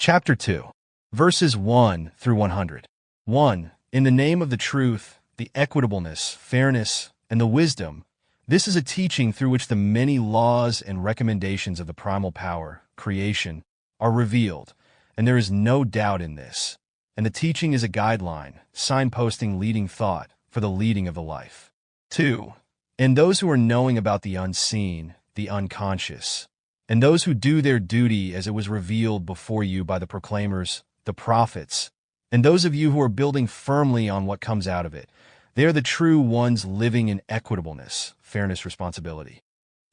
Chapter 2, verses 1 through 100. 1. In the name of the truth, the equitableness, fairness, and the wisdom, this is a teaching through which the many laws and recommendations of the primal power, creation, are revealed, and there is no doubt in this. And the teaching is a guideline, signposting leading thought for the leading of the life. 2. And those who are knowing about the unseen, the unconscious, and those who do their duty as it was revealed before you by the proclaimers, the prophets, and those of you who are building firmly on what comes out of it, they are the true ones living in equitableness, fairness, responsibility.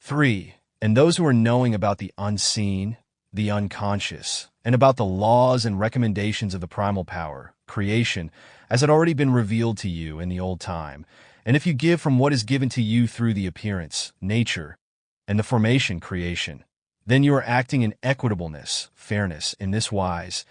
3. And those who are knowing about the unseen, the unconscious, and about the laws and recommendations of the primal power, creation, as had already been revealed to you in the old time, and if you give from what is given to you through the appearance, nature, and the formation, creation, then you are acting in equitableness, fairness, in this wise,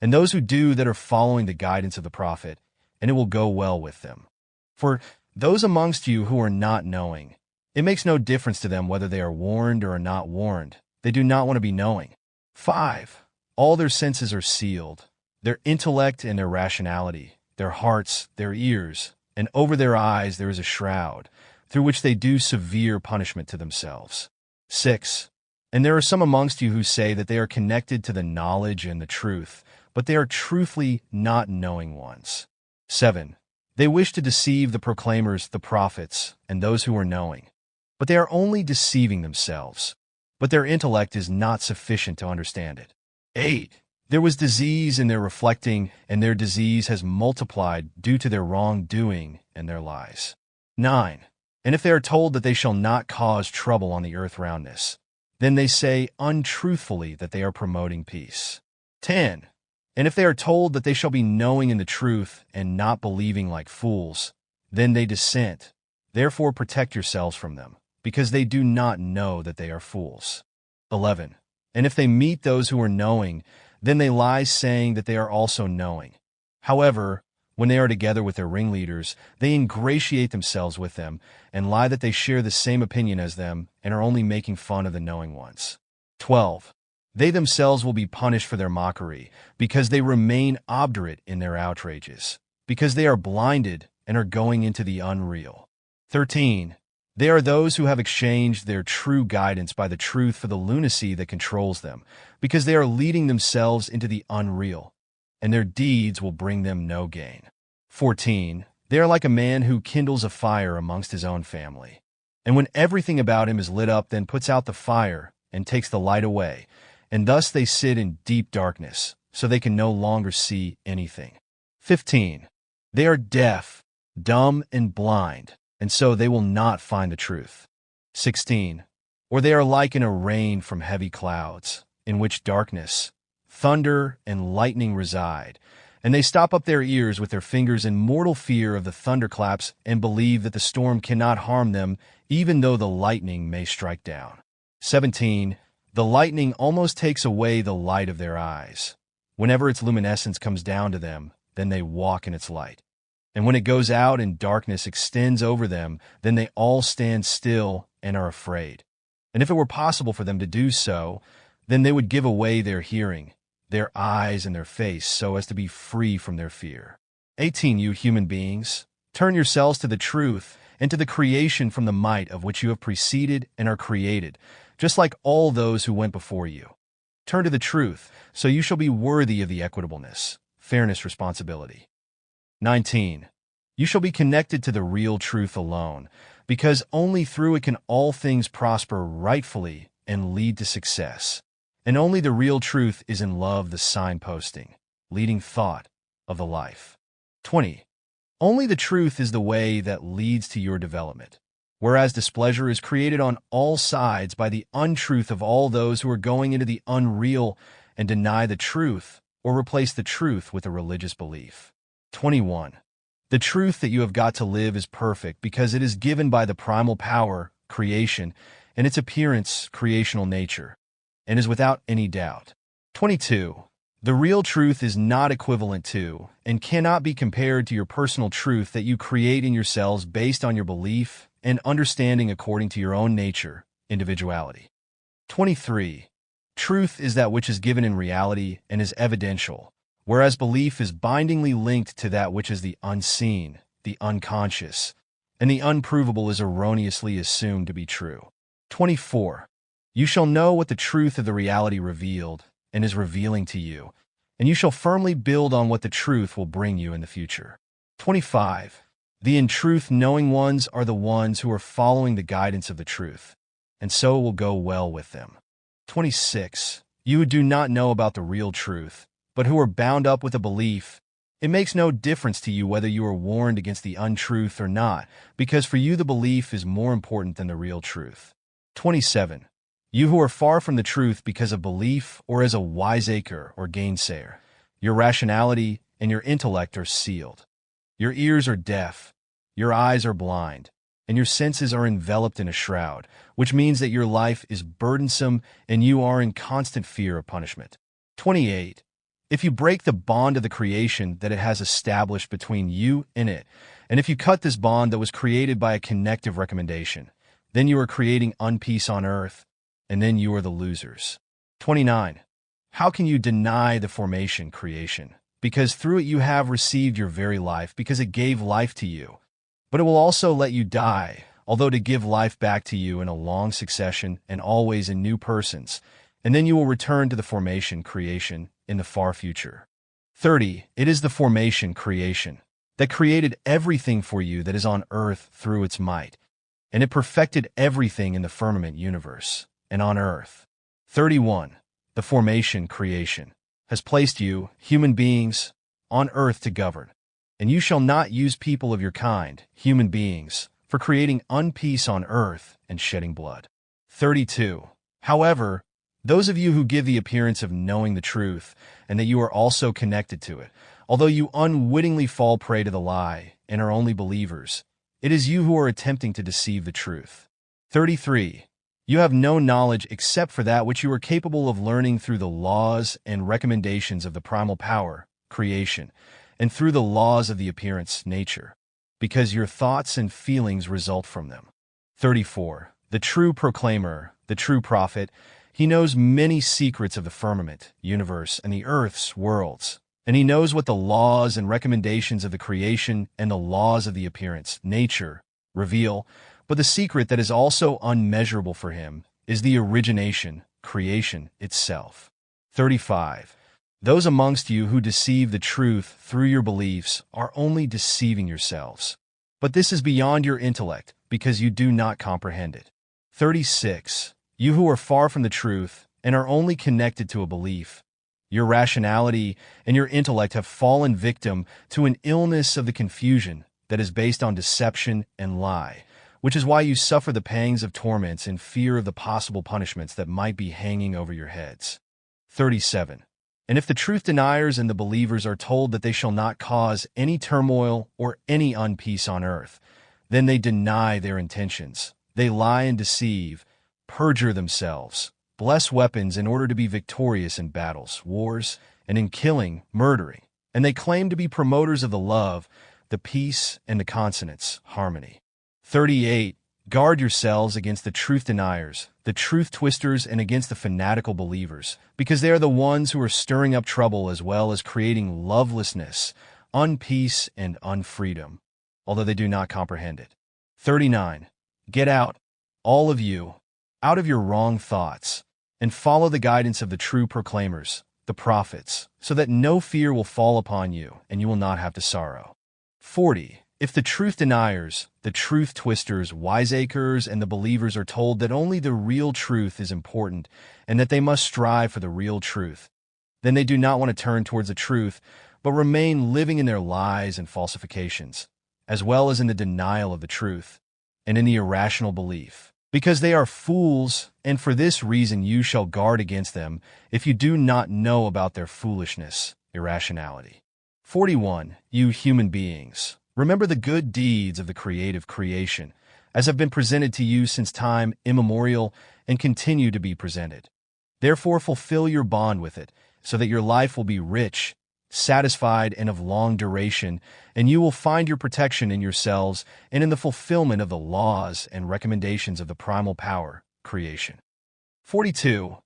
and those who do that are following the guidance of the prophet, and it will go well with them. For those amongst you who are not knowing, it makes no difference to them whether they are warned or are not warned. They do not want to be knowing. 5. All their senses are sealed, their intellect and their rationality, their hearts, their ears, and over their eyes there is a shroud, through which they do severe punishment to themselves. 6. And there are some amongst you who say that they are connected to the knowledge and the truth, but they are truthfully not knowing ones. 7. They wish to deceive the proclaimers, the prophets, and those who are knowing, but they are only deceiving themselves, but their intellect is not sufficient to understand it. 8. There was disease in their reflecting, and their disease has multiplied due to their wrongdoing and their lies. 9. And if they are told that they shall not cause trouble on the earth roundness, then they say untruthfully that they are promoting peace. 10. And if they are told that they shall be knowing in the truth and not believing like fools, then they dissent. Therefore protect yourselves from them, because they do not know that they are fools. 11. And if they meet those who are knowing, then they lie saying that they are also knowing. However, when they are together with their ringleaders, they ingratiate themselves with them and lie that they share the same opinion as them and are only making fun of the knowing ones. 12. They themselves will be punished for their mockery, because they remain obdurate in their outrages, because they are blinded and are going into the unreal. 13. They are those who have exchanged their true guidance by the truth for the lunacy that controls them, because they are leading themselves into the unreal, and their deeds will bring them no gain. 14. They are like a man who kindles a fire amongst his own family, and when everything about him is lit up, then puts out the fire and takes the light away, and thus they sit in deep darkness, so they can no longer see anything. 15. They are deaf, dumb, and blind, and so they will not find the truth. 16. Or they are like in a rain from heavy clouds, in which darkness, thunder, and lightning reside, and they stop up their ears with their fingers in mortal fear of the thunderclaps and believe that the storm cannot harm them, even though the lightning may strike down. 17. The lightning almost takes away the light of their eyes. Whenever its luminescence comes down to them, then they walk in its light. And when it goes out and darkness extends over them, then they all stand still and are afraid. And if it were possible for them to do so, then they would give away their hearing, their eyes, and their face so as to be free from their fear. 18. You human beings, turn yourselves to the truth and to the creation from the might of which you have preceded and are created, just like all those who went before you. Turn to the truth, so you shall be worthy of the equitableness, fairness, responsibility. 19. You shall be connected to the real truth alone, because only through it can all things prosper rightfully and lead to success. And only the real truth is in love, the signposting, leading thought of the life. 20. Only the truth is the way that leads to your development, whereas displeasure is created on all sides by the untruth of all those who are going into the unreal and deny the truth or replace the truth with a religious belief. 21. The truth that you have got to live is perfect because it is given by the primal power, creation, and its appearance, creational nature, and is without any doubt. 22. The real truth is not equivalent to and cannot be compared to your personal truth that you create in yourselves based on your belief and understanding according to your own nature, individuality. 23. Truth is that which is given in reality and is evidential, whereas belief is bindingly linked to that which is the unseen, the unconscious, and the unprovable is erroneously assumed to be true. 24. You shall know what the truth of the reality revealed and is revealing to you, and you shall firmly build on what the truth will bring you in the future. 25. The in truth knowing ones are the ones who are following the guidance of the truth, and so it will go well with them. 26. You who do not know about the real truth, but who are bound up with a belief, it makes no difference to you whether you are warned against the untruth or not, because for you the belief is more important than the real truth. 27. You who are far from the truth because of belief or as a wiseacre or gainsayer, your rationality and your intellect are sealed. Your ears are deaf, your eyes are blind, and your senses are enveloped in a shroud, which means that your life is burdensome and you are in constant fear of punishment. 28. If you break the bond of the creation that it has established between you and it, and if you cut this bond that was created by a connective recommendation, then you are creating unpeace on earth, and then you are the losers. 29. How can you deny the formation creation? Because through it you have received your very life, because it gave life to you. But it will also let you die, although to give life back to you in a long succession and always in new persons, and then you will return to the formation creation in the far future. 30. It is the formation creation that created everything for you that is on earth through its might, and it perfected everything in the firmament universe and on earth. 31. The formation creation has placed you, human beings, on earth to govern, and you shall not use people of your kind, human beings, for creating unpeace on earth and shedding blood. 32. However, those of you who give the appearance of knowing the truth and that you are also connected to it, although you unwittingly fall prey to the lie and are only believers, it is you who are attempting to deceive the truth. 33. You have no knowledge except for that which you are capable of learning through the laws and recommendations of the primal power, creation, and through the laws of the appearance, nature, because your thoughts and feelings result from them. 34. The true proclaimer, the true prophet, he knows many secrets of the firmament, universe, and the earth's worlds, and he knows what the laws and recommendations of the creation and the laws of the appearance, nature, reveal, but the secret that is also unmeasurable for him is the origination, creation itself. 35. Those amongst you who deceive the truth through your beliefs are only deceiving yourselves. But this is beyond your intellect, because you do not comprehend it. 36. You who are far from the truth and are only connected to a belief, your rationality and your intellect have fallen victim to an illness of the confusion that is based on deception and lie, which is why you suffer the pangs of torments in fear of the possible punishments that might be hanging over your heads. 37. And if the truth deniers and the believers are told that they shall not cause any turmoil or any unpeace on earth, then they deny their intentions. They lie and deceive, perjure themselves, bless weapons in order to be victorious in battles, wars, and in killing, murdering, and they claim to be promoters of the love, the peace, and the consonance, harmony. 38. Guard yourselves against the truth deniers, the truth twisters, and against the fanatical believers, because they are the ones who are stirring up trouble as well as creating lovelessness, unpeace, and unfreedom, although they do not comprehend it. 39. Get out, all of you, out of your wrong thoughts, and follow the guidance of the true proclaimers, the prophets, so that no fear will fall upon you, and you will not have to sorrow. 40. If the truth deniers, the truth twisters, wiseacres, and the believers are told that only the real truth is important and that they must strive for the real truth, then they do not want to turn towards the truth, but remain living in their lies and falsifications, as well as in the denial of the truth and in the irrational belief, because they are fools, and for this reason you shall guard against them if you do not know about their foolishness, irrationality. 41. You human beings, remember the good deeds of the creative creation, as have been presented to you since time immemorial and continue to be presented. Therefore fulfill your bond with it, so that your life will be rich, satisfied, and of long duration, and you will find your protection in yourselves and in the fulfillment of the laws and recommendations of the primal power, creation. 42.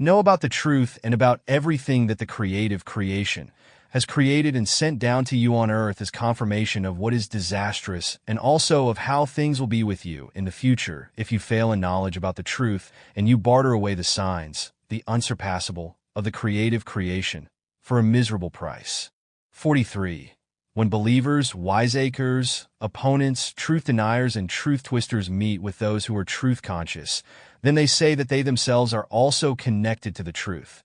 Know about the truth and about everything that the creative creation has created and sent down to you on earth as confirmation of what is disastrous and also of how things will be with you in the future if you fail in knowledge about the truth and you barter away the signs, the unsurpassable, of the creative creation for a miserable price. 43. When believers, wiseacres, opponents, truth deniers, and truth twisters meet with those who are truth conscious, then they say that they themselves are also connected to the truth.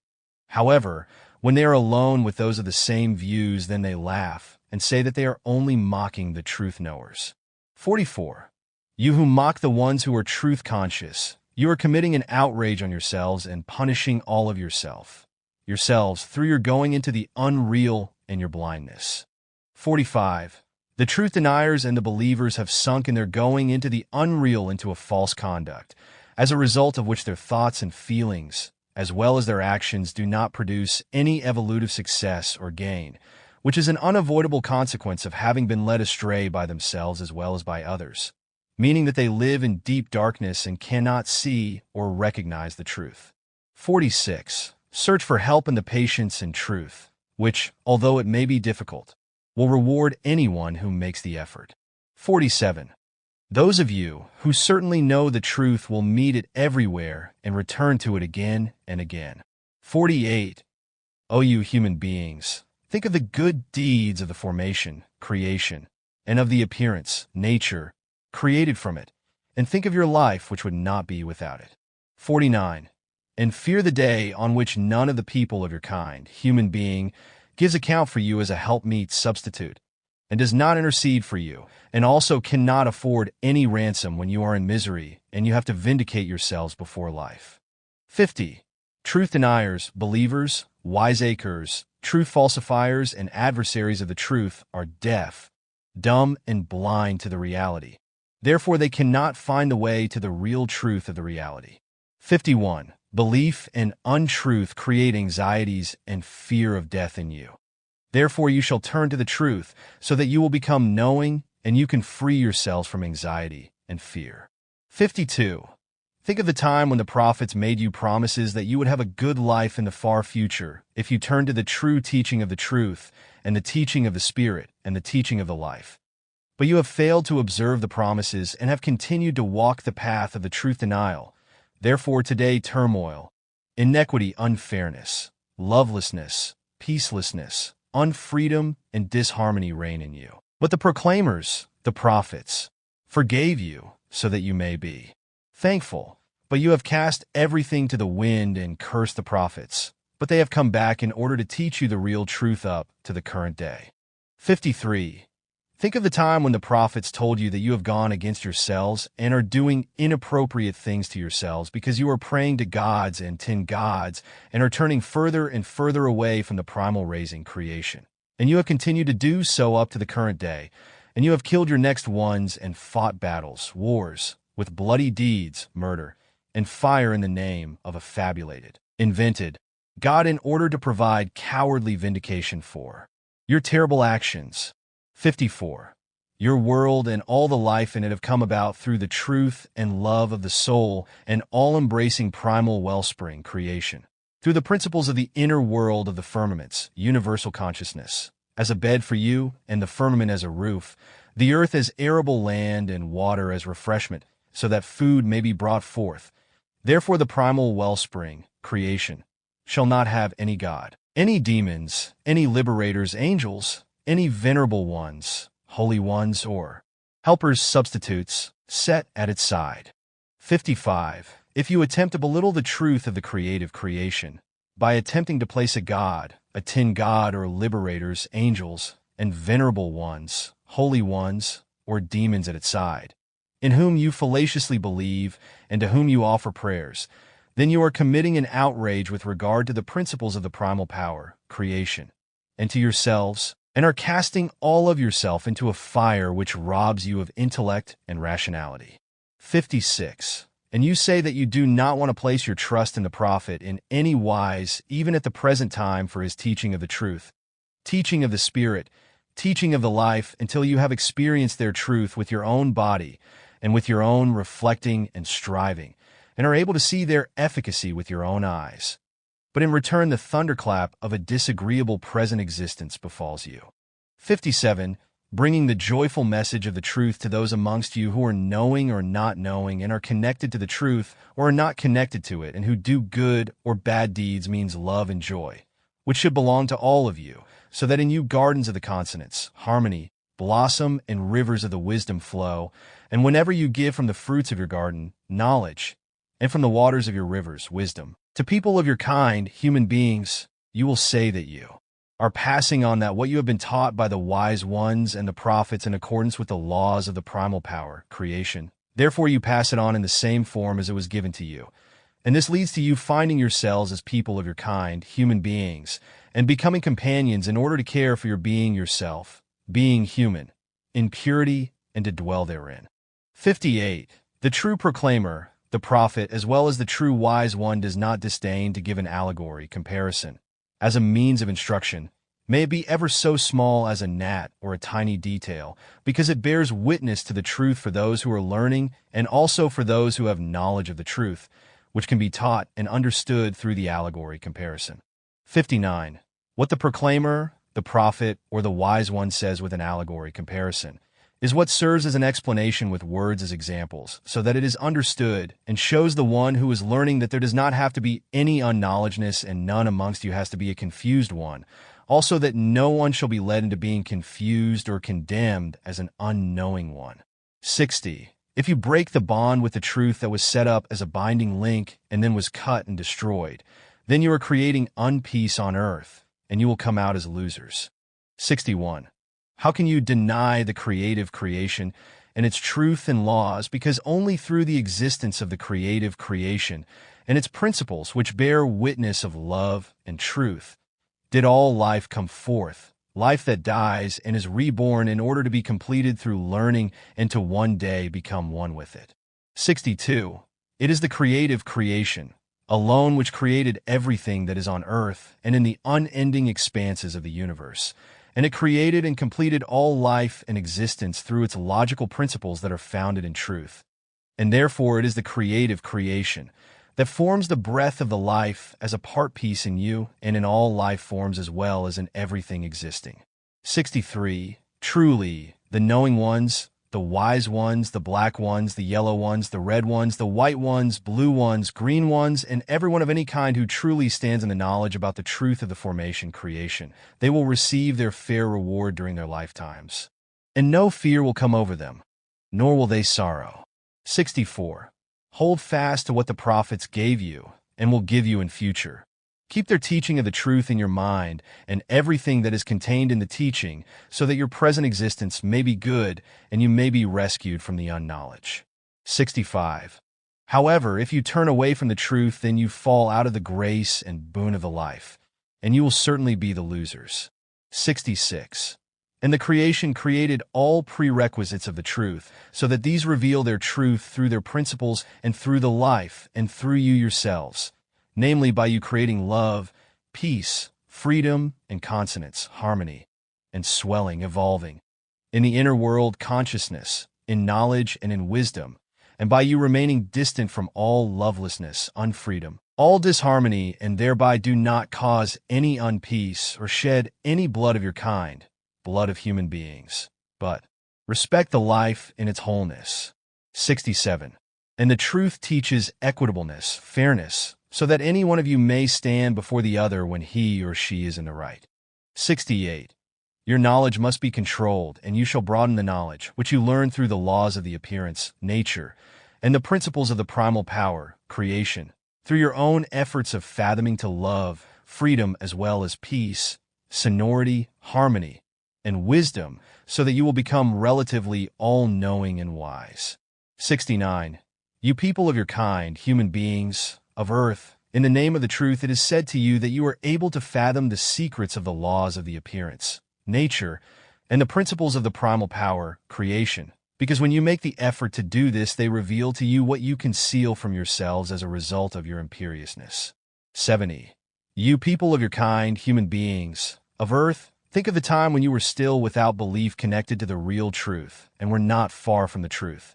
However, when they are alone with those of the same views, then they laugh and say that they are only mocking the truth knowers. 44. You who mock the ones who are truth conscious, you are committing an outrage on yourselves and punishing all of yourselves through your going into the unreal and your blindness. 45. The truth deniers and the believers have sunk in their going into the unreal into a false conduct, as a result of which their thoughts and feelings, as well as their actions, do not produce any evolutive success or gain, which is an unavoidable consequence of having been led astray by themselves as well as by others, meaning that they live in deep darkness and cannot see or recognize the truth. 46. Search for help in the patience and truth, which, although it may be difficult, will reward anyone who makes the effort. 47. Those of you who certainly know the truth will meet it everywhere and return to it again and again. 48. O you human beings, think of the good deeds of the formation, creation, and of the appearance, nature, created from it, and think of your life which would not be without it. 49. And fear the day on which none of the people of your kind, human being, gives account for you as a helpmeet substitute, and does not intercede for you, and also cannot afford any ransom when you are in misery and you have to vindicate yourselves before life. 50. Truth deniers, believers, wiseacres, truth falsifiers, and adversaries of the truth are deaf, dumb, and blind to the reality. Therefore they cannot find the way to the real truth of the reality. 51. Belief and untruth create anxieties and fear of death in you. Therefore you shall turn to the truth, so that you will become knowing and you can free yourselves from anxiety and fear. 52. Think of the time when the prophets made you promises that you would have a good life in the far future if you turned to the true teaching of the truth and the teaching of the Spirit and the teaching of the life. But you have failed to observe the promises and have continued to walk the path of the truth denial. Therefore today turmoil, inequity, unfairness, lovelessness, peacelessness, unfreedom, and disharmony reign in you. But the proclaimers, the prophets, forgave you so that you may be thankful. But you have cast everything to the wind and cursed the prophets. But they have come back in order to teach you the real truth up to the current day. 53. Think of the time when the prophets told you that you have gone against yourselves and are doing inappropriate things to yourselves because you are praying to gods and tin gods and are turning further and further away from the primal raising creation. And you have continued to do so up to the current day, and you have killed your next ones and fought battles, wars, with bloody deeds, murder, and fire in the name of a fabulated, invented God in order to provide cowardly vindication for your terrible actions. 54. Your world and all the life in it have come about through the truth and love of the soul and all-embracing primal wellspring creation, through the principles of the inner world of the firmaments, universal consciousness, as a bed for you and the firmament as a roof, the earth as arable land and water as refreshment, so that food may be brought forth. Therefore the primal wellspring, creation, shall not have any god, any demons, any liberators, angels, any venerable ones, holy ones, or helpers, substitutes, set at its side. 55. If you attempt to belittle the truth of the creative creation by attempting to place a god, a tin god, or liberators, angels, and venerable ones, holy ones, or demons at its side, in whom you fallaciously believe and to whom you offer prayers, then you are committing an outrage with regard to the principles of the primal power, creation, and to yourselves, and are casting all of yourself into a fire which robs you of intellect and rationality. 56. And you say that you do not want to place your trust in the prophet in any wise, even at the present time, for his teaching of the truth, teaching of the Spirit, teaching of the life, until you have experienced their truth with your own body and with your own reflecting and striving, and are able to see their efficacy with your own eyes. but in return the thunderclap of a disagreeable present existence befalls you. 57. Bringing the joyful message of the truth to those amongst you who are knowing or not knowing and are connected to the truth or are not connected to it, and who do good or bad deeds means love and joy, which should belong to all of you, so that in you gardens of the consonants, harmony, blossom, and rivers of the wisdom flow, and whenever you give from the fruits of your garden, knowledge, and from the waters of your rivers, wisdom, to people of your kind, human beings, you will say that you are passing on that what you have been taught by the wise ones and the prophets in accordance with the laws of the primal power, creation. Therefore you pass it on in the same form as it was given to you. And this leads to you finding yourselves as people of your kind, human beings, and becoming companions in order to care for your being yourself, being human, in purity and to dwell therein. 58. The true proclaimer, the prophet, as well as the true wise one, does not disdain to give an allegory, comparison, as a means of instruction, may it be ever so small as a gnat or a tiny detail, because it bears witness to the truth for those who are learning and also for those who have knowledge of the truth, which can be taught and understood through the allegory comparison. 59. What the proclaimer, the prophet, or the wise one says with an allegory comparison is what serves as an explanation with words as examples, so that it is understood and shows the one who is learning that there does not have to be any unknowledgeness and none amongst you has to be a confused one. Also that no one shall be led into being confused or condemned as an unknowing one. 60. If you break the bond with the truth that was set up as a binding link and then was cut and destroyed, then you are creating unpeace on earth, and you will come out as losers. 61. How can you deny the creative creation and its truth and laws, because only through the existence of the creative creation and its principles, which bear witness of love and truth, did all life come forth, life that dies and is reborn in order to be completed through learning and to one day become one with it. 62. It is the creative creation alone which created everything that is on earth and in the unending expanses of the universe, and it created and completed all life and existence through its logical principles that are founded in truth. And therefore it is the creative creation that forms the breath of the life as a part piece in you and in all life forms as well as in everything existing. 63. Truly, the knowing ones, the wise ones, the black ones, the yellow ones, the red ones, the white ones, blue ones, green ones, and everyone of any kind who truly stands in the knowledge about the truth of the formation creation, they will receive their fair reward during their lifetimes. And no fear will come over them, nor will they sorrow. 64. Hold fast to what the prophets gave you and will give you in future. Keep their teaching of the truth in your mind and everything that is contained in the teaching, so that your present existence may be good and you may be rescued from the unknowledge. 65. However, if you turn away from the truth, then you fall out of the grace and boon of the life, and you will certainly be the losers. 66. And the creation created all prerequisites of the truth, so that these reveal their truth through their principles and through the life and through you yourselves, namely by you creating love, peace, freedom, and consonance, harmony, and swelling, evolving, in the inner world consciousness, in knowledge and in wisdom, and by you remaining distant from all lovelessness, unfreedom, all disharmony, and thereby do not cause any unpeace or shed any blood of your kind, blood of human beings, but respect the life in its wholeness. 67. And the truth teaches equitableness, fairness, so that any one of you may stand before the other when he or she is in the right. 68. Your knowledge must be controlled, and you shall broaden the knowledge, which you learn through the laws of the appearance, nature, and the principles of the primal power, creation, through your own efforts of fathoming to love, freedom as well as peace, sonority, harmony, and wisdom, so that you will become relatively all-knowing and wise. 69. You people of your kind, human beings, of earth, in the name of the truth, it is said to you that you are able to fathom the secrets of the laws of the appearance, nature, and the principles of the primal power, creation, because when you make the effort to do this, they reveal to you what you conceal from yourselves as a result of your imperiousness. 70. You people of your kind, human beings, of earth, think of the time when you were still without belief connected to the real truth and were not far from the truth.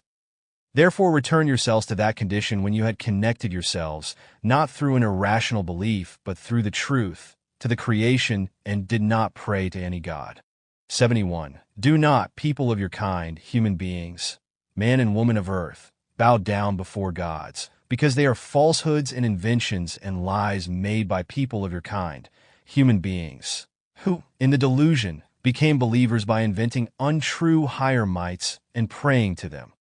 Therefore return yourselves to that condition when you had connected yourselves, not through an irrational belief, but through the truth, to the creation, and did not pray to any god. 71. Do not, people of your kind, human beings, man and woman of earth, bow down before gods, because they are falsehoods and inventions and lies made by people of your kind, human beings, who, in the delusion, became believers by inventing untrue higher mights and praying to them.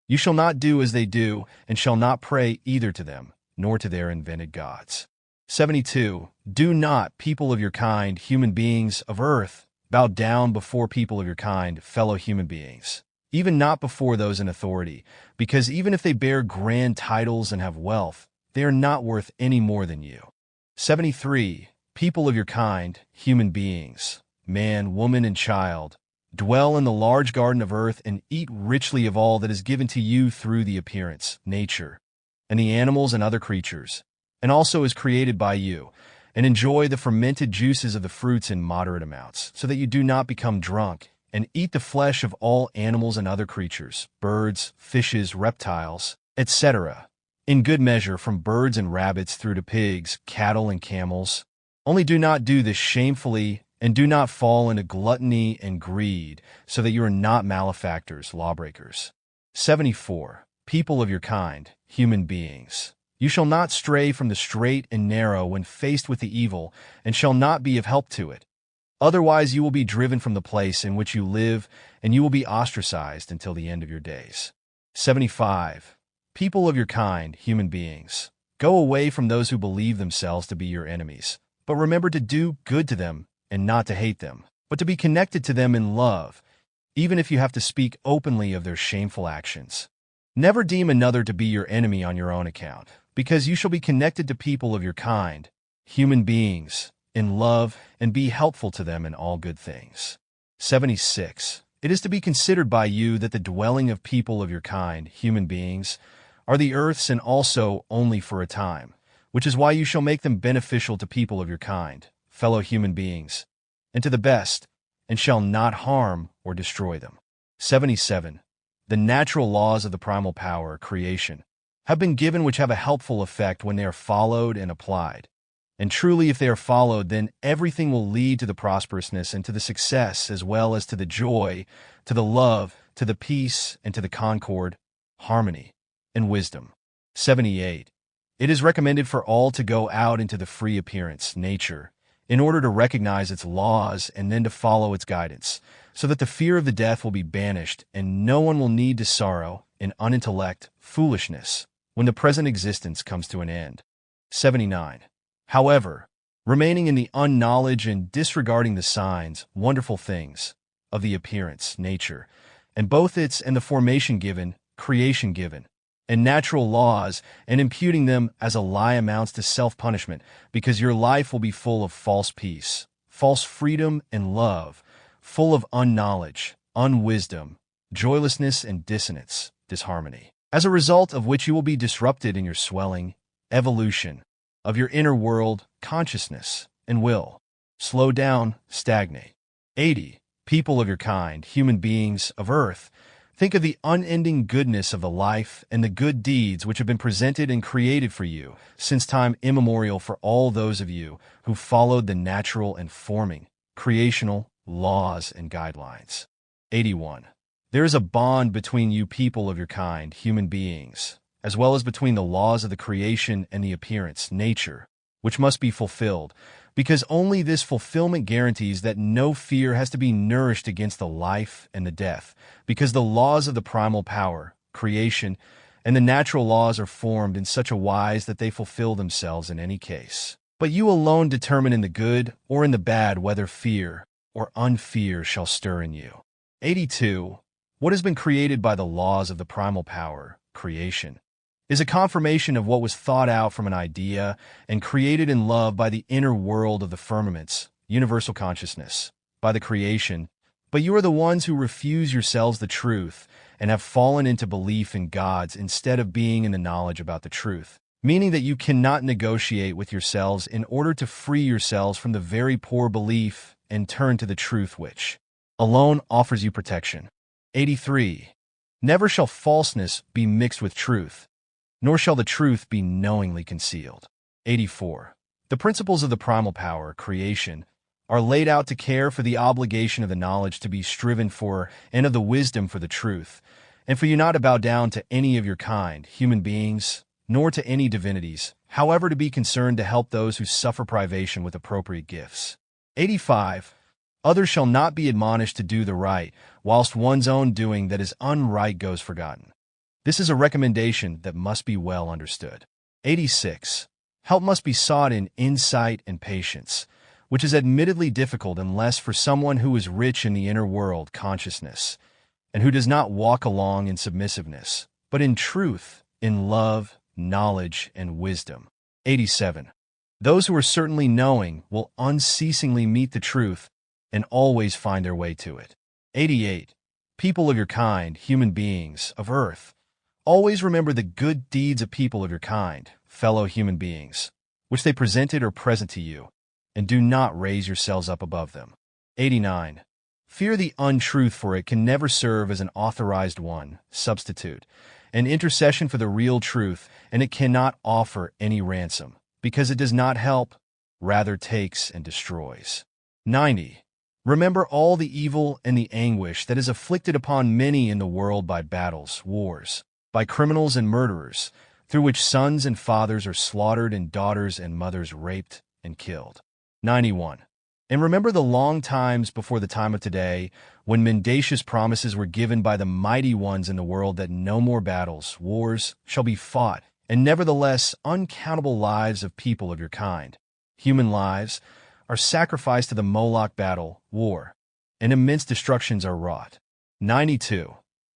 You shall not do as they do, and shall not pray either to them, nor to their invented gods. 72. Do not, people of your kind, human beings of earth, bow down before people of your kind, fellow human beings, even not before those in authority, because even if they bear grand titles and have wealth, they are not worth any more than you. 73. People of your kind, human beings, man, woman, and child, dwell in the large garden of earth and eat richly of all that is given to you through the appearance, nature, and the animals and other creatures, and also is created by you, and enjoy the fermented juices of the fruits in moderate amounts, so that you do not become drunk, and eat the flesh of all animals and other creatures, birds, fishes, reptiles, etc., in good measure from birds and rabbits through to pigs, cattle, and camels. Only do not do this shamefully, and do not fall into gluttony and greed, so that you are not malefactors, lawbreakers. 74. People of your kind, human beings, you shall not stray from the straight and narrow when faced with the evil, and shall not be of help to it. Otherwise you will be driven from the place in which you live, and you will be ostracized until the end of your days. 75. People of your kind, human beings, go away from those who believe themselves to be your enemies, but remember to do good to them, and not to hate them, but to be connected to them in love, even if you have to speak openly of their shameful actions. Never deem another to be your enemy on your own account, because you shall be connected to people of your kind, human beings, in love, and be helpful to them in all good things. 76. It is to be considered by you that the dwelling of people of your kind, human beings, are the earths, and also only for a time, which is why you shall make them beneficial to people of your kind, fellow human beings, and to the best, and shall not harm or destroy them. 77. The natural laws of the primal power, creation, have been given which have a helpful effect when they are followed and applied. And truly, if they are followed, then everything will lead to the prosperousness and to the success, as well as to the joy, to the love, to the peace, and to the concord, harmony, and wisdom. 78. It is recommended for all to go out into the free appearance, nature, in order to recognize its laws and then to follow its guidance, so that the fear of the death will be banished and no one will need to sorrow in unintellect, foolishness, when the present existence comes to an end. 79. However, remaining in the unknowledge and disregarding the signs, wonderful things, of the appearance, nature, and both its and the formation given, creation given, and natural laws, and imputing them as a lie amounts to self-punishment, because your life will be full of false peace, false freedom and love, full of unknowledge, unwisdom, joylessness and dissonance, disharmony, as a result of which you will be disrupted in your swelling, evolution, of your inner world, consciousness, and will. Slow down, stagnate. 80. People of your kind, human beings of earth, think of the unending goodness of the life and the good deeds which have been presented and created for you since time immemorial for all those of you who followed the natural and forming, creational laws and guidelines. 81. There is a bond between you people of your kind, human beings, as well as between the laws of the creation and the appearance, nature, which must be fulfilled, because only this fulfillment guarantees that no fear has to be nourished against the life and the death, because the laws of the primal power, creation, and the natural laws are formed in such a wise that they fulfill themselves in any case. But you alone determine in the good or in the bad whether fear or unfear shall stir in you. 82. What has been created by the laws of the primal power, creation, is a confirmation of what was thought out from an idea and created in love by the inner world of the firmaments, universal consciousness, by the creation. But you are the ones who refuse yourselves the truth and have fallen into belief in gods instead of being in the knowledge about the truth, meaning that you cannot negotiate with yourselves in order to free yourselves from the very poor belief and turn to the truth which alone offers you protection. 83. Never shall falseness be mixed with truth, nor shall the truth be knowingly concealed. 84. The principles of the primal power, creation, are laid out to care for the obligation of the knowledge to be striven for and of the wisdom for the truth, and for you not to bow down to any of your kind, human beings, nor to any divinities, however to be concerned to help those who suffer privation with appropriate gifts. 85. Others shall not be admonished to do the right, whilst one's own doing that is unright goes forgotten. This is a recommendation that must be well understood. 86. Help must be sought in insight and patience, which is admittedly difficult unless for someone who is rich in the inner world consciousness, and who does not walk along in submissiveness, but in truth, in love, knowledge, and wisdom. 87. Those who are certainly knowing will unceasingly meet the truth and always find their way to it. 88. People of your kind, human beings, of earth, always remember the good deeds of people of your kind, fellow human beings, which they presented or present to you, and do not raise yourselves up above them. 89. Fear the untruth, for it can never serve as an authorized one, substitute, an intercession for the real truth, and it cannot offer any ransom, because it does not help, rather takes and destroys. 90. Remember all the evil and the anguish that is afflicted upon many in the world by battles, wars, by criminals and murderers, through which sons and fathers are slaughtered and daughters and mothers raped and killed. 91. And remember the long times before the time of today, when mendacious promises were given by the mighty ones in the world that no more battles, wars, shall be fought, and nevertheless uncountable lives of people of your kind, human lives, are sacrificed to the Moloch battle, war, and immense destructions are wrought. 92.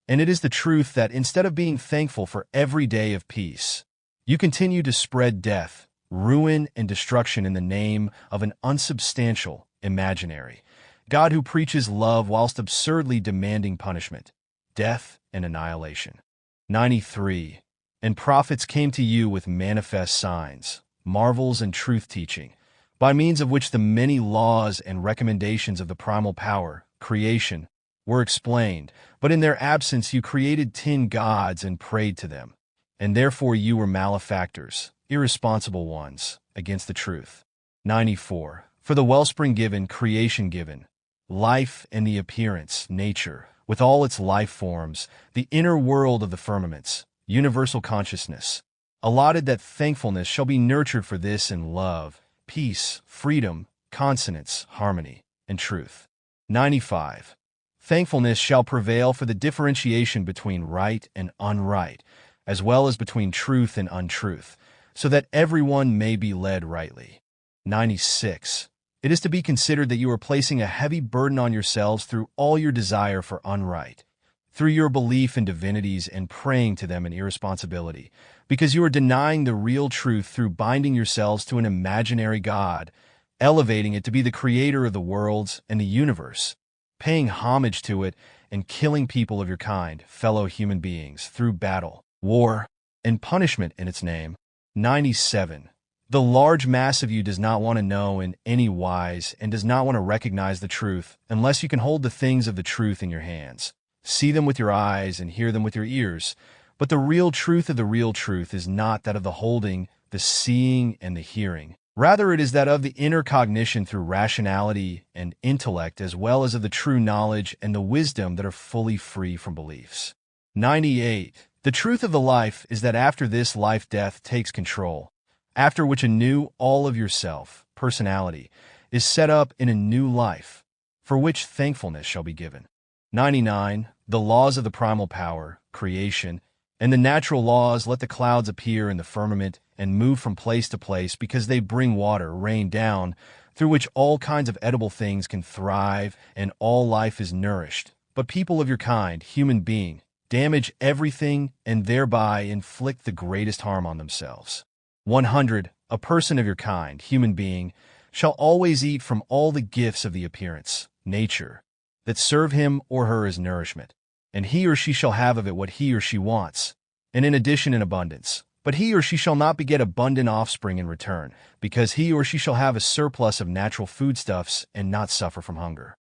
And it is the truth that instead of being thankful for every day of peace, you continue to spread death, ruin, and destruction in the name of an unsubstantial, imaginary God who preaches love whilst absurdly demanding punishment, death, and annihilation. 93. And prophets came to you with manifest signs, marvels, and truth-teaching, by means of which the many laws and recommendations of the primal power, creation, were explained, but in their absence you created tin gods and prayed to them, and therefore you were malefactors, irresponsible ones, against the truth. 94. For the wellspring given, creation given, life and the appearance, nature, with all its life forms, the inner world of the firmaments, universal consciousness, allotted that thankfulness shall be nurtured for this in love, peace, freedom, consonance, harmony, and truth. 95. Thankfulness shall prevail for the differentiation between right and unright, as well as between truth and untruth, so that everyone may be led rightly. 96. It is to be considered that you are placing a heavy burden on yourselves through all your desire for unright, through your belief in divinities and praying to them in irresponsibility, because you are denying the real truth through binding yourselves to an imaginary God, elevating it to be the creator of the worlds and the universe, paying homage to it, and killing people of your kind, fellow human beings, through battle, war, and punishment in its name. 97. The large mass of you does not want to know in any wise and does not want to recognize the truth unless you can hold the things of the truth in your hands, see them with your eyes and hear them with your ears. But the real truth of the real truth is not that of the holding, the seeing, and the hearing. Rather, it is that of the inner cognition through rationality and intellect, as well as of the true knowledge and the wisdom that are fully free from beliefs. 98. The truth of the life is that after this life death takes control, after which a new all of yourself, personality, is set up in a new life, for which thankfulness shall be given. 99. The laws of the primal power, creation, and the natural laws let the clouds appear in the firmament and move from place to place because they bring water, rain down, through which all kinds of edible things can thrive and all life is nourished. But people of your kind, human being, damage everything and thereby inflict the greatest harm on themselves. 100. A person of your kind, human being, shall always eat from all the gifts of the appearance, nature, that serve him or her as nourishment, and he or she shall have of it what he or she wants, and in addition in abundance. But he or she shall not beget abundant offspring in return, because he or she shall have a surplus of natural foodstuffs and not suffer from hunger.